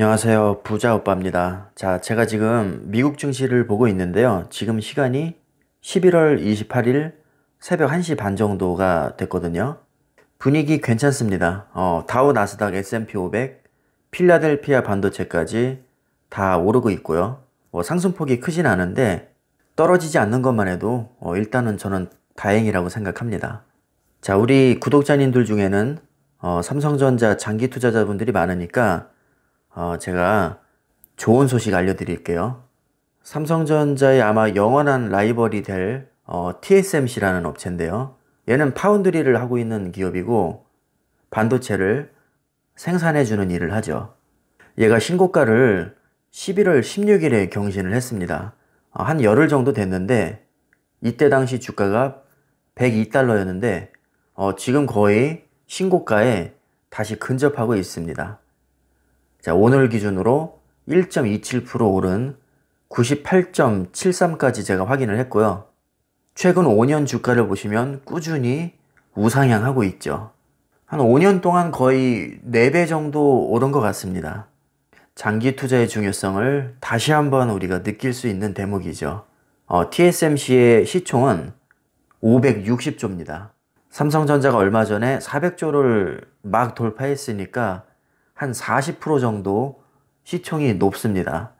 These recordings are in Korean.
안녕하세요. 부자 오빠입니다. 자, 제가 지금 미국 증시를 보고 있는데요. 지금 시간이 11월 28일 새벽 1시 반 정도가 됐거든요. 분위기 괜찮습니다. 다우, 나스닥, S&P 500, 필라델피아 반도체까지 다 오르고 있고요. 상승폭이 크진 않은데 떨어지지 않는 것만 해도 일단은 저는 다행이라고 생각합니다. 자, 우리 구독자님들 중에는 삼성전자 장기 투자자분들이 많으니까 제가 좋은 소식 알려드릴게요. 삼성전자의 아마 영원한 라이벌이 될 TSMC라는 업체인데요. 얘는 파운드리를 하고 있는 기업이고 반도체를 생산해주는 일을 하죠. 얘가 신고가를 11월 16일에 경신을 했습니다. 한 열흘 정도 됐는데 이때 당시 주가가 102달러였는데 지금 거의 신고가에 다시 근접하고 있습니다. 자, 오늘 기준으로 1.27% 오른 98.73까지 제가 확인을 했고요. 최근 5년 주가를 보시면 꾸준히 우상향하고 있죠. 한 5년 동안 거의 4배 정도 오른 것 같습니다. 장기 투자의 중요성을 다시 한번 우리가 느낄 수 있는 대목이죠. TSMC의 시총은 560조입니다. 삼성전자가 얼마 전에 400조를 막 돌파했으니까 한 40% 정도 시총이 높습니다.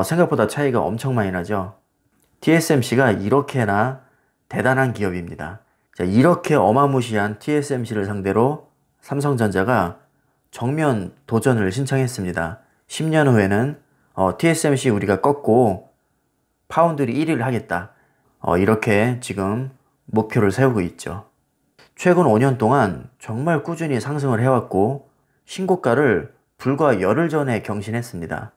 생각보다 차이가 엄청 많이 나죠. TSMC가 이렇게나 대단한 기업입니다. 자, 이렇게 어마무시한 TSMC를 상대로 삼성전자가 정면 도전을 신청했습니다. 10년 후에는 TSMC 우리가 꺾고 파운드리 1위를 하겠다. 이렇게 지금 목표를 세우고 있죠. 최근 5년 동안 정말 꾸준히 상승을 해왔고 신고가를 불과 열흘 전에 경신했습니다.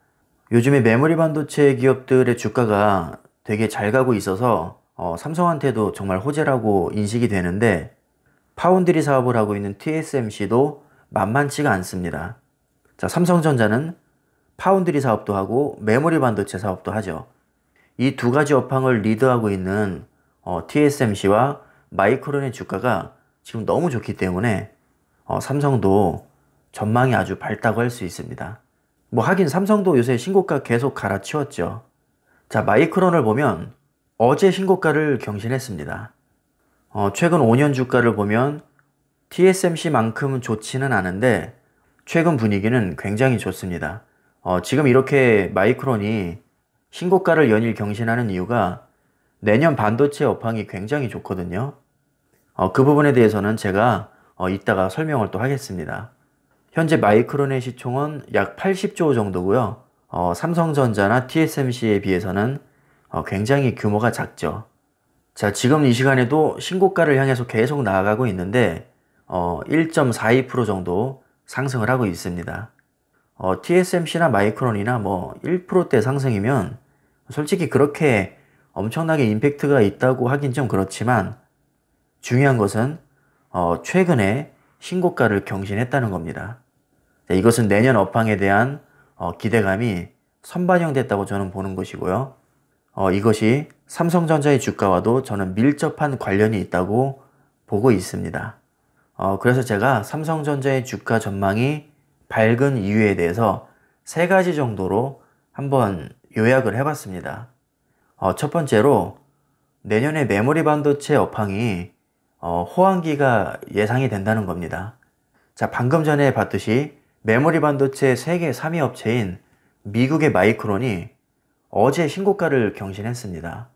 요즘에 메모리 반도체 기업들의 주가가 되게 잘 가고 있어서 삼성한테도 정말 호재라고 인식이 되는데 파운드리 사업을 하고 있는 TSMC도 만만치가 않습니다. 자, 삼성전자는 파운드리 사업도 하고 메모리 반도체 사업도 하죠. 이 두 가지 업황을 리드하고 있는 TSMC와 마이크론의 주가가 지금 너무 좋기 때문에 삼성도 전망이 아주 밝다고 할 수 있습니다. 하긴 삼성도 요새 신고가 계속 갈아치웠죠. 자, 마이크론을 보면 어제 신고가를 경신했습니다. 최근 5년 주가를 보면 TSMC만큼은 좋지는 않은데 최근 분위기는 굉장히 좋습니다. 지금 이렇게 마이크론이 신고가를 연일 경신하는 이유가 내년 반도체 업황이 굉장히 좋거든요. 그 부분에 대해서는 제가 이따가 설명을 또 하겠습니다. 현재 마이크론의 시총은 약 80조 정도고요. 삼성전자나 TSMC에 비해서는 굉장히 규모가 작죠. 자, 지금 이 시간에도 신고가를 향해서 계속 나아가고 있는데 1.42% 정도 상승을 하고 있습니다. TSMC나 마이크론이나 1%대 상승이면 솔직히 그렇게 엄청나게 임팩트가 있다고 하긴 좀 그렇지만 중요한 것은 최근에 신고가를 경신했다는 겁니다. 자, 이것은 내년 업황에 대한 기대감이 선반영됐다고 저는 보는 것이고요. 이것이 삼성전자의 주가와도 저는 밀접한 관련이 있다고 보고 있습니다. 그래서 제가 삼성전자의 주가 전망이 밝은 이유에 대해서 3가지 정도로 한번 요약을 해봤습니다. 첫 번째로 내년에 메모리 반도체 업황이 호황기가 예상이 된다는 겁니다. 자, 방금 전에 봤듯이 메모리 반도체 세계 3위 업체인 미국의 마이크론이 어제 신고가를 경신했습니다.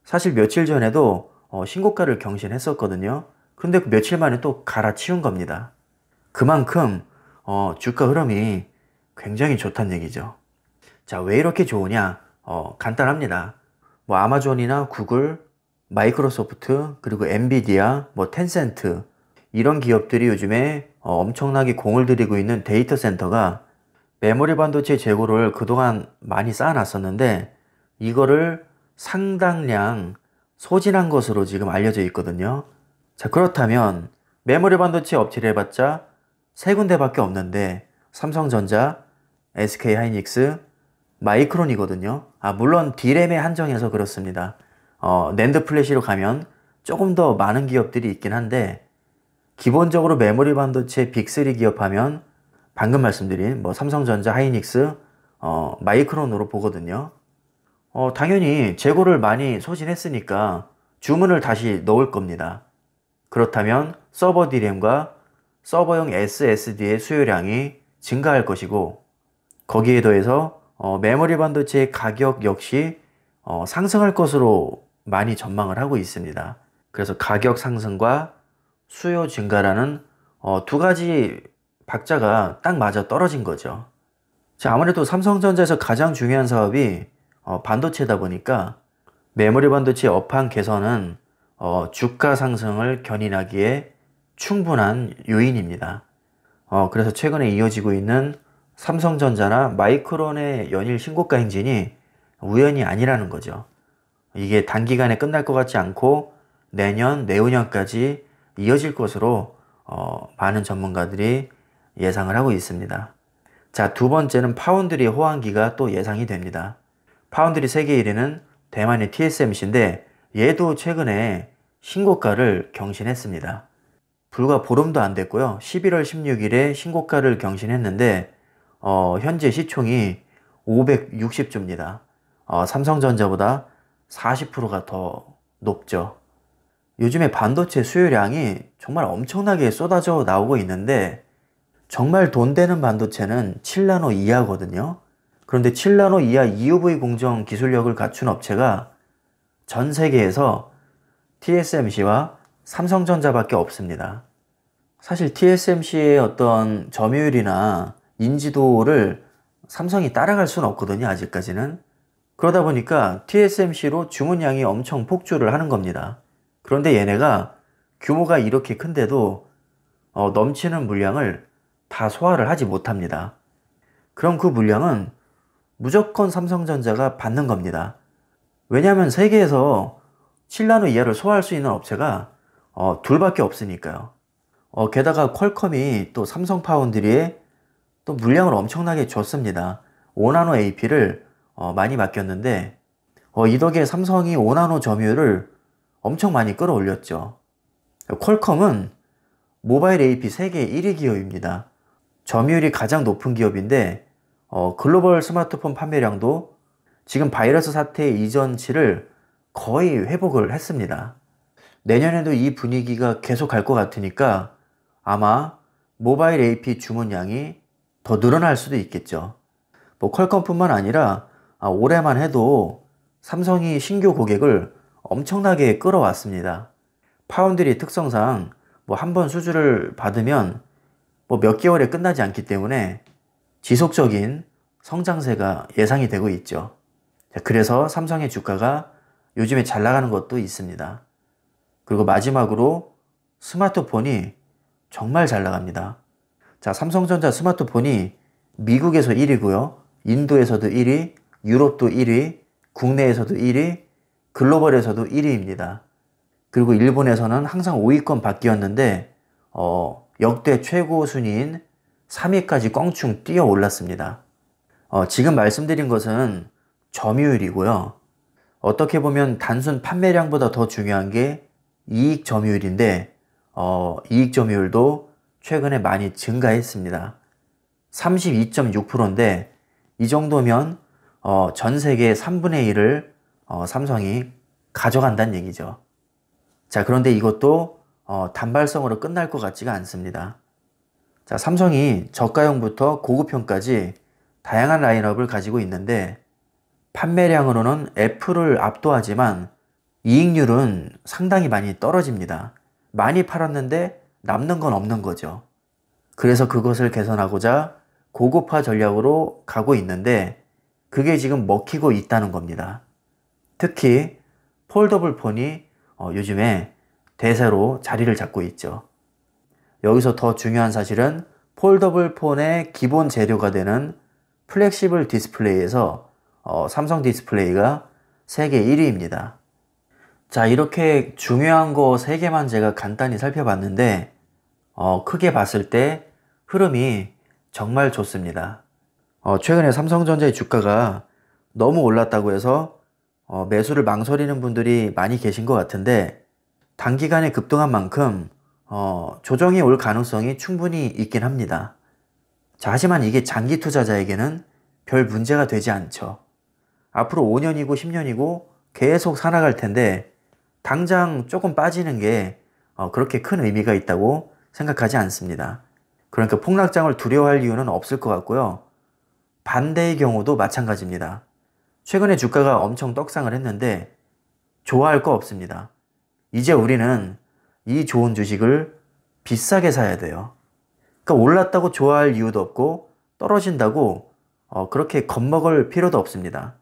사실 며칠 전에도 신고가를 경신했었거든요. 근데 그 며칠 만에 또 갈아치운 겁니다. 그만큼 주가 흐름이 굉장히 좋다는 얘기죠. 자, 왜 이렇게 좋으냐? 간단합니다. 아마존이나 구글, 마이크로소프트, 그리고 엔비디아, 텐센트 이런 기업들이 요즘에 엄청나게 공을 들이고 있는 데이터 센터가 메모리 반도체 재고를 그동안 많이 쌓아놨었는데 이거를 상당량 소진한 것으로 지금 알려져 있거든요. 자, 그렇다면 메모리 반도체 업체를 해봤자 3군데밖에 없는데 삼성전자, SK하이닉스, 마이크론이거든요. 물론 D램에 한정해서 그렇습니다. 낸드 플래시로 가면 조금 더 많은 기업들이 있긴 한데 기본적으로 메모리 반도체 빅3 기업하면 방금 말씀드린 뭐 삼성전자, 하이닉스, 마이크론으로 보거든요. 당연히 재고를 많이 소진했으니까 주문을 다시 넣을 겁니다. 그렇다면 서버 D램과 서버용 SSD의 수요량이 증가할 것이고, 거기에 더해서 메모리 반도체의 가격 역시 상승할 것으로 많이 전망을 하고 있습니다. 그래서 가격 상승과 수요 증가라는 두 가지 박자가 딱 맞아 떨어진 거죠. 자, 아무래도 삼성전자에서 가장 중요한 사업이 반도체다 보니까 메모리 반도체 업황 개선은 주가 상승을 견인하기에 충분한 요인입니다. 그래서 최근에 이어지고 있는 삼성전자나 마이크론의 연일 신고가 행진이 우연이 아니라는 거죠. 이게 단기간에 끝날 것 같지 않고 내년, 내후년까지 이어질 것으로 많은 전문가들이 예상을 하고 있습니다. 자, 두 번째는 파운드리 호황기가 또 예상이 됩니다. 파운드리 세계 1위는 대만의 TSMC인데 얘도 최근에 신고가를 경신했습니다. 불과 보름도 안 됐고요. 11월 16일에 신고가를 경신했는데 현재 시총이 560주입니다. 삼성전자보다 40%가 더 높죠. 요즘에 반도체 수요량이 정말 엄청나게 쏟아져 나오고 있는데 정말 돈 되는 반도체는 7나노 이하거든요. 그런데 7나노 이하 EUV 공정 기술력을 갖춘 업체가 전 세계에서 TSMC와 삼성전자밖에 없습니다. 사실 TSMC의 어떤 점유율이나 인지도를 삼성이 따라갈 수는 없거든요, 아직까지는. 그러다 보니까 TSMC로 주문량이 엄청 폭주를 하는 겁니다. 그런데 얘네가 규모가 이렇게 큰데도 넘치는 물량을 다 소화를 하지 못합니다. 그럼 그 물량은 무조건 삼성전자가 받는 겁니다. 왜냐하면 세계에서 7나노 이하를 소화할 수 있는 업체가 둘밖에 없으니까요. 게다가 퀄컴이 또 삼성 파운드리에 또 물량을 엄청나게 줬습니다. 5나노 AP를 많이 맡겼는데 이 덕에 삼성이 5나노 점유율을 엄청 많이 끌어올렸죠. 퀄컴은 모바일 AP 세계 1위 기업입니다. 점유율이 가장 높은 기업인데 글로벌 스마트폰 판매량도 지금 바이러스 사태 이전치를 거의 회복을 했습니다. 내년에도 이 분위기가 계속 갈 것 같으니까 아마 모바일 AP 주문량이 더 늘어날 수도 있겠죠. 퀄컴뿐만 아니라 올해만 해도 삼성이 신규 고객을 엄청나게 끌어왔습니다. 파운드리 특성상 한 번 수주를 받으면 몇 개월에 끝나지 않기 때문에 지속적인 성장세가 예상이 되고 있죠. 그래서 삼성의 주가가 요즘에 잘 나가는 것도 있습니다. 그리고 마지막으로 스마트폰이 정말 잘 나갑니다. 자, 삼성전자 스마트폰이 미국에서 1위고요. 인도에서도 1위, 유럽도 1위, 국내에서도 1위, 글로벌에서도 1위입니다. 그리고 일본에서는 항상 5위권 밖이었는데 역대 최고 순위인 3위까지 껑충 뛰어 올랐습니다. 지금 말씀드린 것은 점유율이고요. 어떻게 보면 단순 판매량보다 더 중요한 게 이익 점유율인데 이익 점유율도 최근에 많이 증가했습니다. 32.6%인데 이 정도면 전 세계 3분의 1을 삼성이 가져간다는 얘기죠. 자, 그런데 이것도 단발성으로 끝날 것 같지가 않습니다. 자, 삼성이 저가형부터 고급형까지 다양한 라인업을 가지고 있는데 판매량으로는 애플을 압도하지만 이익률은 상당히 많이 떨어집니다. 많이 팔았는데 남는 건 없는 거죠. 그래서 그것을 개선하고자 고급화 전략으로 가고 있는데 그게 지금 먹히고 있다는 겁니다. 특히 폴더블 폰이 요즘에 대세로 자리를 잡고 있죠. 여기서 더 중요한 사실은 폴더블 폰의 기본 재료가 되는 플렉시블 디스플레이에서 삼성 디스플레이가 세계 1위입니다. 자, 이렇게 중요한 거 3개만 제가 간단히 살펴봤는데 크게 봤을 때 흐름이 정말 좋습니다. 최근에 삼성전자의 주가가 너무 올랐다고 해서 매수를 망설이는 분들이 많이 계신 것 같은데 단기간에 급등한 만큼 조정이 올 가능성이 충분히 있긴 합니다. 자, 하지만 이게 장기 투자자에게는 별 문제가 되지 않죠. 앞으로 5년이고 10년이고 계속 살아갈 텐데 당장 조금 빠지는 게 그렇게 큰 의미가 있다고 생각하지 않습니다. 그러니까 폭락장을 두려워할 이유는 없을 것 같고요. 반대의 경우도 마찬가지입니다. 최근에 주가가 엄청 떡상을 했는데 좋아할 거 없습니다. 이제 우리는 이 좋은 주식을 비싸게 사야 돼요. 그러니까 올랐다고 좋아할 이유도 없고 떨어진다고 그렇게 겁먹을 필요도 없습니다.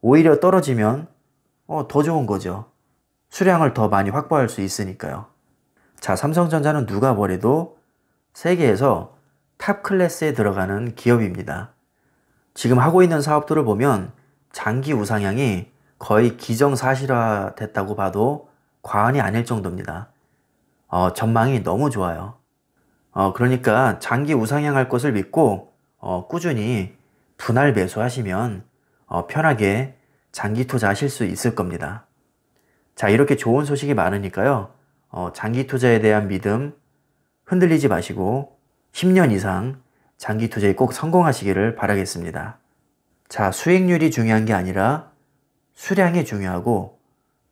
오히려 떨어지면 더 좋은 거죠. 수량을 더 많이 확보할 수 있으니까요. 자, 삼성전자는 누가 뭐래도 세계에서 탑 클래스에 들어가는 기업입니다. 지금 하고 있는 사업들을 보면 장기 우상향이 거의 기정사실화 됐다고 봐도 과언이 아닐 정도입니다. 전망이 너무 좋아요. 그러니까 장기 우상향할 것을 믿고 꾸준히 분할 매수하시면 편하게 장기 투자하실 수 있을 겁니다. 자, 이렇게 좋은 소식이 많으니까요. 장기 투자에 대한 믿음 흔들리지 마시고 10년 이상 장기 투자에 꼭 성공하시기를 바라겠습니다. 자, 수익률이 중요한 게 아니라 수량이 중요하고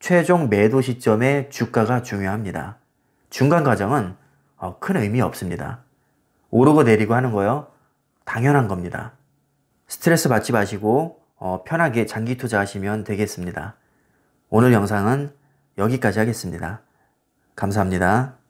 최종 매도 시점의 주가가 중요합니다. 중간 과정은 큰 의미 없습니다. 오르고 내리고 하는 거요. 당연한 겁니다. 스트레스 받지 마시고 편하게 장기 투자하시면 되겠습니다. 오늘 영상은 여기까지 하겠습니다. 감사합니다.